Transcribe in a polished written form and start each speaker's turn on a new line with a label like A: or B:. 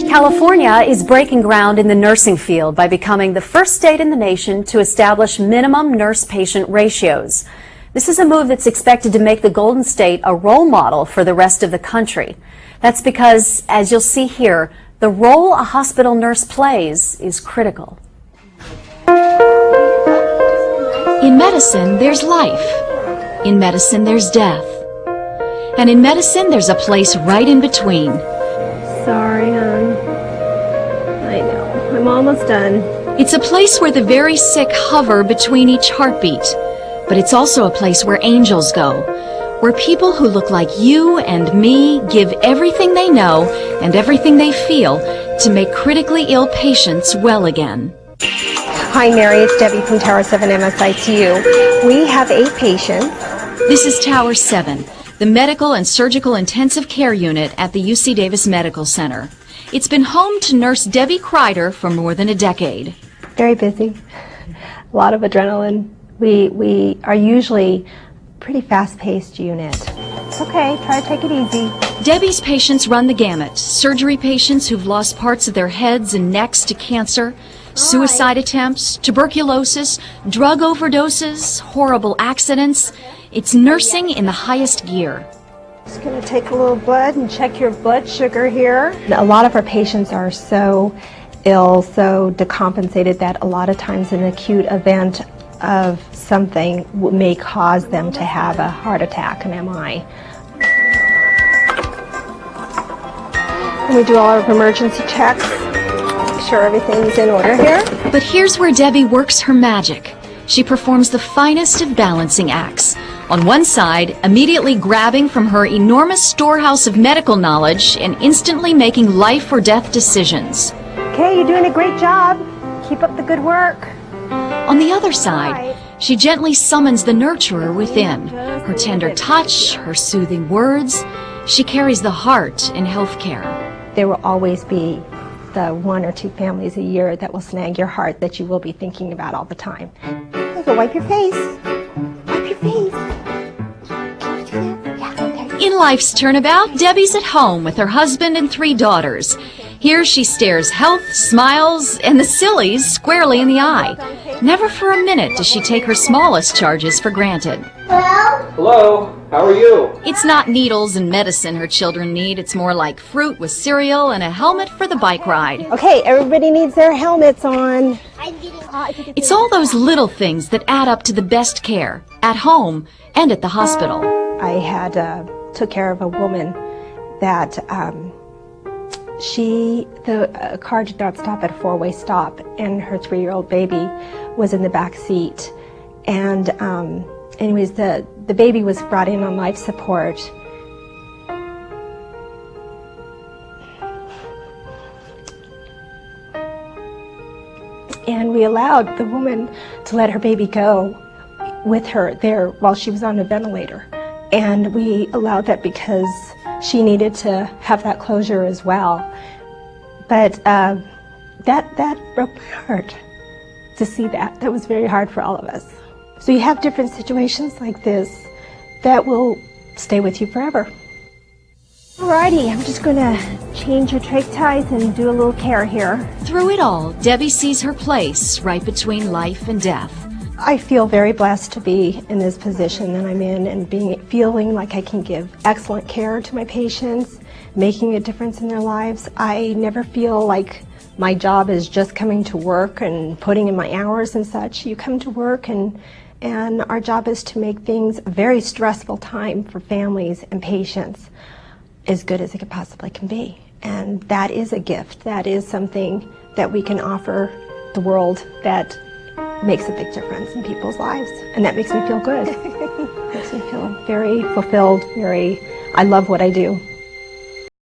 A: California is breaking ground in the nursing field by becoming the first state in the nation to establish minimum nurse-patient ratios. This is a move that's expected to make the Golden State a role model for the rest of the country. That's because, as you'll see here, the role a hospital nurse plays is critical.
B: In medicine, there's life. In medicine, there's death. And in medicine, there's a place right in between.
C: Sorry, hon. I know. I'm almost done.
B: It's a place where the very sick hover between each heartbeat. But it's also a place where angels go, where people who look like you and me give everything they know and everything they feel to make critically ill patients well again.
C: Hi, Mary. It's Debbie from Tower 7 MSICU. We have 8 patients.
B: This is Tower 7, the Medical and Surgical Intensive Care Unit at the UC Davis Medical Center. It's been home to Nurse Debbie Kreider for more than a decade.
C: Very busy. A lot of adrenaline. We are usually a pretty fast-paced unit. It's okay. Try to take it easy.
B: Debbie's patients run the gamut. Surgery patients who've lost parts of their heads and necks to cancer, suicide attempts, tuberculosis, drug overdoses, horrible accidents. It's nursing in the highest gear.
C: Just going to take a little blood and check your blood sugar here. A lot of our patients are so ill, so decompensated that a lot of times an acute event of something may cause them to have a heart attack, an MI. And we do all our emergency checks, make sure everything's in order here.
B: But here's where Debbie works her magic. She performs the finest of balancing acts. On one side, immediately grabbing from her enormous storehouse of medical knowledge and instantly making life or death decisions.
C: Okay, you're doing a great job. Keep up the good work.
B: On the other side, she gently summons the nurturer within. Her tender touch, her soothing words. She carries the heart in healthcare.
C: There will always be the 1 or 2 families a year that will snag your heart that you will be thinking about all the time. Okay, go wipe your face. Wipe your face. Can you do that? Yeah, okay.
B: In life's turnabout, Debbie's at home with her husband and 3 daughters. Here she stares health, smiles, and the sillies squarely in the eye. Never for a minute does she take her smallest charges for granted.
D: Hello? Hello, how are you?
B: It's not needles and medicine her children need. It's more like fruit with cereal and a helmet for the bike ride.
C: Okay, everybody needs their helmets on.
B: It's all those little things that add up to the best care, at home and at the hospital.
C: I took care of a woman that the car did not stop at a 4-way stop, and her 3-year-old baby was in the back seat. And anyways, the baby was brought in on life support. And we allowed the woman to let her baby go with her there while she was on a ventilator. And we allowed that because she needed to have that closure as well. But that broke my heart to see that. That was very hard for all of us. So you have different situations like this that will stay with you forever. Alrighty, I'm just gonna change your trach ties and do a little care here.
B: Through it all, Debbie sees her place right between life and death.
C: I feel very blessed to be in this position that I'm in and feeling like I can give excellent care to my patients, making a difference in their lives. I never feel like my job is just coming to work and putting in my hours and such. You come to work and our job is to make things a very stressful time for families and patients as good as it could possibly can be. And that is a gift. That is something that we can offer the world that makes a big difference in people's lives, and that makes me feel good. Makes me feel very fulfilled, I love what I do.